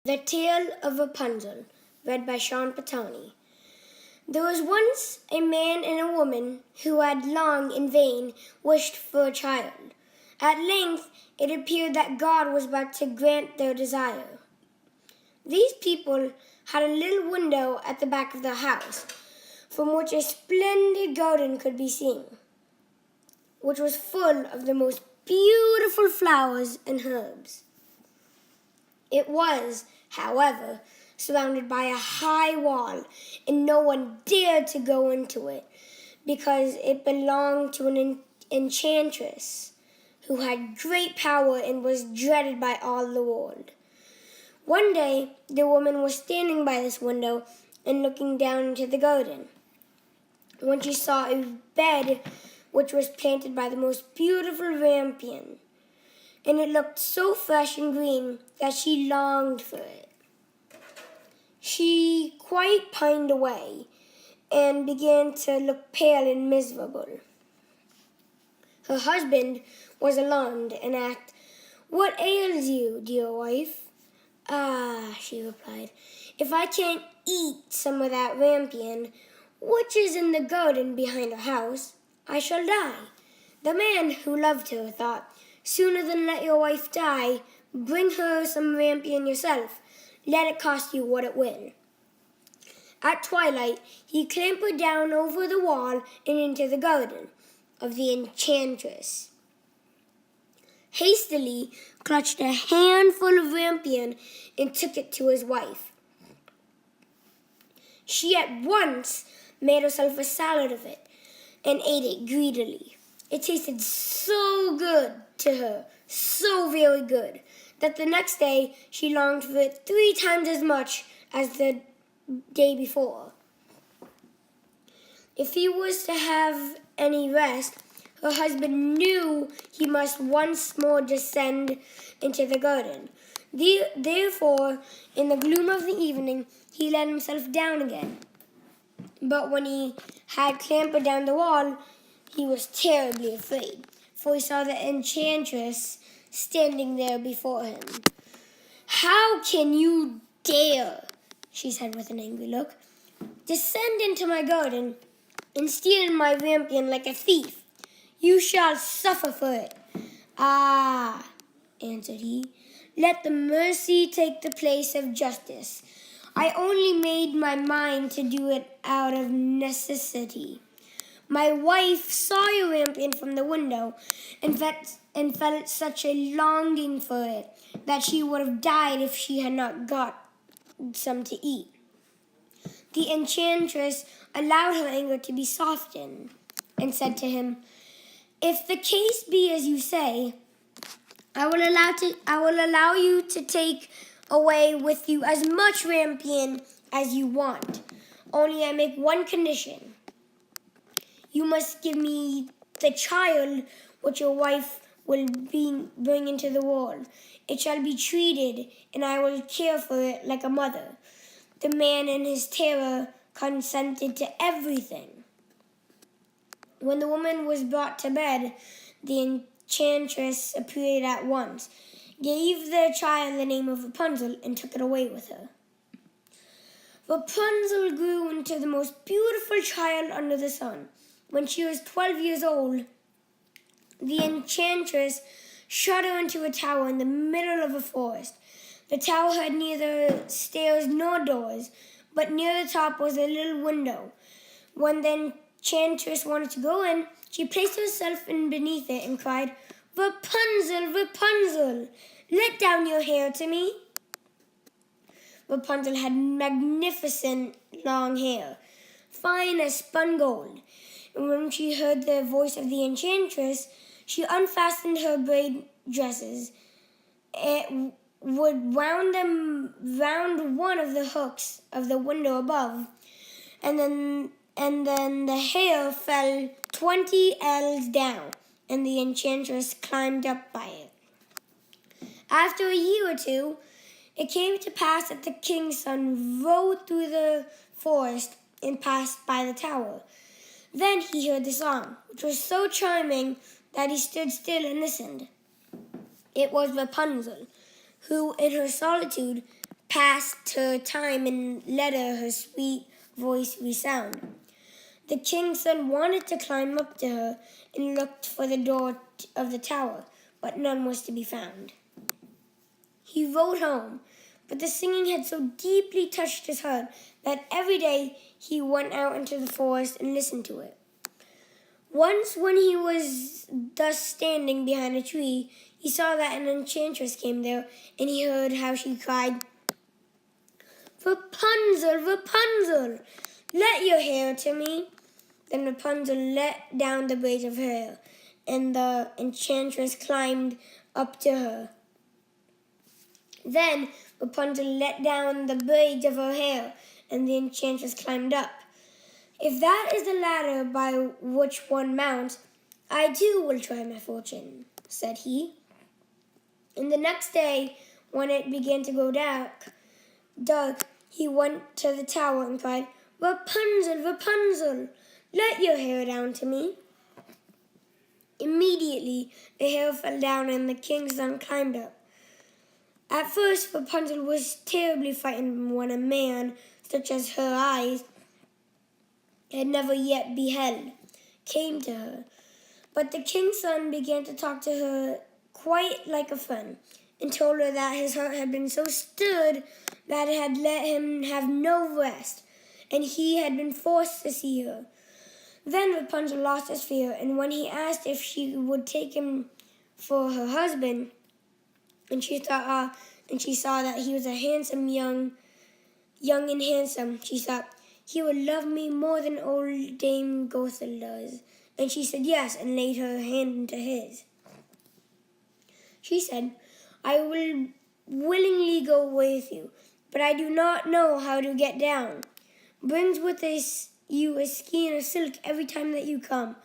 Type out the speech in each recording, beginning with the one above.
The Tale of Rapunzel, read by Shaan Pattani. There was once a man and a woman who had long in vain wished for a child. At length it appeared that God was about to grant their desire. These people had a little window at the back of their house, from which a splendid garden could be seen, which was full of the most beautiful flowers and herbs. It was, however, surrounded by a high wall, and no one dared to go into it, because it belonged to an enchantress who had great power and was dreaded by all the world. One day, the woman was standing by this window and looking down into the garden, when she saw a bed which was planted by the most beautiful rampion, and it looked so fresh and green that she longed for it. She quite pined away and began to look pale and miserable. Her husband was alarmed and asked, "What ails you, dear wife?" "Ah," she replied, "if I can't eat some of that rampion, which is in the garden behind our house, I shall die." The man who loved her thought, "Sooner than let your wife die, bring her some rampion yourself. Let it cost you what it will." At twilight, he clambered down over the wall and into the garden of the enchantress, hastily clutched a handful of rampion and took it to his wife. She at once made herself a salad of it and ate it greedily. It tasted so good to her, so very good, that the next day she longed for it 3 times as much as the day before. If he was to have any rest, her husband knew he must once more descend into the garden. Therefore, in the gloom of the evening, he let himself down again. But when he had clambered down the wall, he was terribly afraid, for he saw the enchantress standing there before him. "How can you dare," she said with an angry look, "descend into my garden and steal my rampion like a thief? You shall suffer for it." "Ah," answered he, "let the mercy take the place of justice. I only made my mind to do it out of necessity. My wife saw your rampion from the window and felt such a longing for it that she would have died if she had not got some to eat." The enchantress allowed her anger to be softened and said to him, "If the case be as you say, I will allow you to take away with you as much rampion as you want. Only I make one condition. You must give me the child which your wife will bring into the world. It shall be treated, and I will care for it like a mother." The man in his terror consented to everything. When the woman was brought to bed, the enchantress appeared at once, gave the child the name of Rapunzel, and took it away with her. Rapunzel grew into the most beautiful child under the sun. When she was 12 years old, the enchantress shut her into a tower in the middle of a forest. The tower had neither stairs nor doors, but near the top was a little window. When the enchantress wanted to go in, she placed herself in beneath it and cried, "Rapunzel, Rapunzel, let down your hair to me." Rapunzel had magnificent long hair, fine as spun gold, and when she heard the voice of the enchantress, she unfastened her braid dresses and would wound them round one of the hooks of the window above, and then the hair fell 20 ells down, and the enchantress climbed up by it. After a year or 2, it came to pass that the king's son rode through the forest and passed by the tower. Then he heard the song, which was so charming that he stood still and listened. It was Rapunzel, who in her solitude passed her time and let her sweet voice resound. The king's son wanted to climb up to her and looked for the door of the tower, but none was to be found. He rode home, but the singing had so deeply touched his heart that every day he went out into the forest and listened to it. Once, when he was thus standing behind a tree, he saw that an enchantress came there, and he heard how she cried, "Rapunzel, Rapunzel, let your hair to me." Then Rapunzel let down the braids of her hair, and the enchantress climbed up to her. Then Rapunzel let down the braids of her hair, and the enchantress climbed up. "If that is the ladder by which one mounts, I too will try my fortune," said he. And the next day, when it began to grow dark, he went to the tower and cried, "Rapunzel, Rapunzel, let your hair down to me." Immediately, the hair fell down and the king's son climbed up. At first, Rapunzel was terribly frightened when a man, such as her eyes had never yet beheld, came to her. But the king's son began to talk to her quite like a friend, and told her that his heart had been so stirred that it had let him have no rest, and he had been forced to see her. Then Rapunzel lost his fear, and when he asked if she would take him for her husband, and she saw that he was a handsome young and handsome, she thought, "He would love me more than old Dame Gothel does." And she said yes, and laid her hand into his. She said, "I will willingly go with you, but I do not know how to get down. Bring with you a skein of silk every time that you come,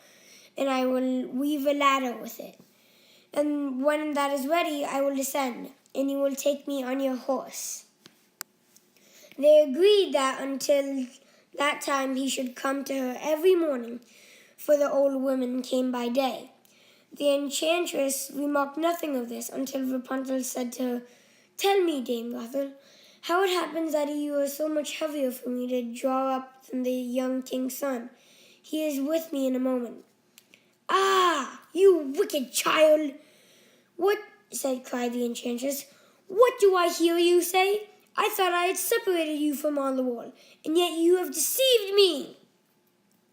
and I will weave a ladder with it. And when that is ready, I will descend, and you will take me on your horse." They agreed that until that time he should come to her every morning, for the old woman came by day. The enchantress remarked nothing of this until Rapunzel said to her, "Tell me, Dame Gothel, how it happens that you are so much heavier for me to draw up than the young king's son. He is with me in a moment." "Ah, you wicked child!" cried the enchantress. "What do I hear you say? I thought I had separated you from all the world, and yet you have deceived me."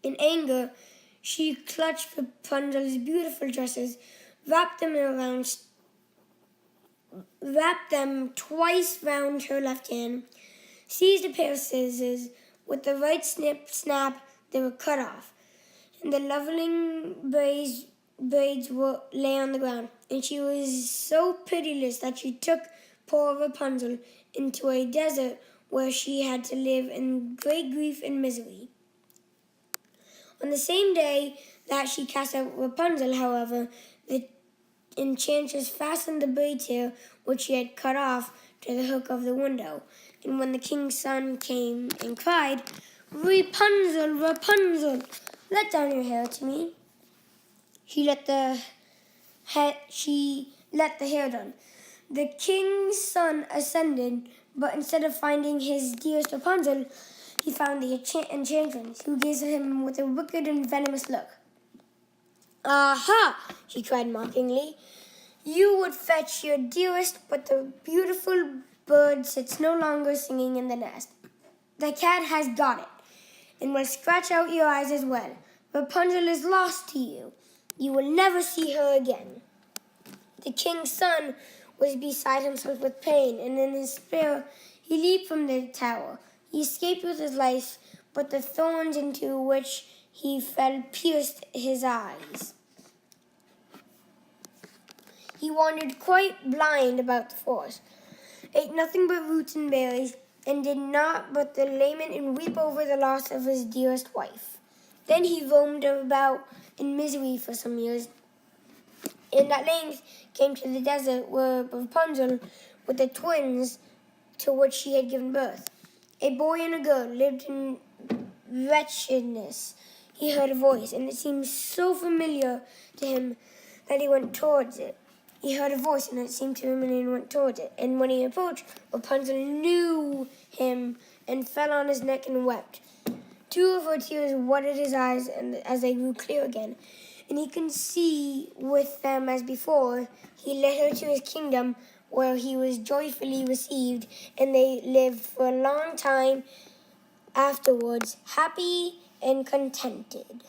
In anger, she clutched Rapunzel's beautiful tresses, wrapped them twice round her left hand, seized a pair of scissors. With the right snap, they were cut off, and the lovely braids lay on the ground. And she was so pitiless that she took poor Rapunzel into a desert where she had to live in great grief and misery. On the same day that she cast out Rapunzel, however, the enchantress fastened the braid's hair, which she had cut off, to the hook of the window. And when the king's son came and cried, "Rapunzel, Rapunzel, let down your hair to me," she let the hair down. The king's son ascended, but instead of finding his dearest Rapunzel, he found the enchantress, who gazed at him with a wicked and venomous look. "Aha!" she cried mockingly. "You would fetch your dearest, but the beautiful bird sits no longer singing in the nest. The cat has got it, and will scratch out your eyes as well. Rapunzel is lost to you. You will never see her again." The king's son was beside himself with pain, and in his despair he leaped from the tower. He escaped with his life, but the thorns into which he fell pierced his eyes. He wandered quite blind about the forest, ate nothing but roots and berries, and did naught but to lament and weep over the loss of his dearest wife. Then he roamed about in misery for some years, and at length came to the desert where Rapunzel, with the twins to which she had given birth, a boy and a girl, lived in wretchedness. He heard a voice, and it seemed so familiar to him that he went towards it. he heard a voice, and it seemed to him, and he went towards it. And when he approached, Rapunzel knew him and fell on his neck and wept. 2 of her tears wetted his eyes, and as they grew clear again, and he could see with them as before, he led her to his kingdom, where he was joyfully received, and they lived for a long time afterwards, happy and contented.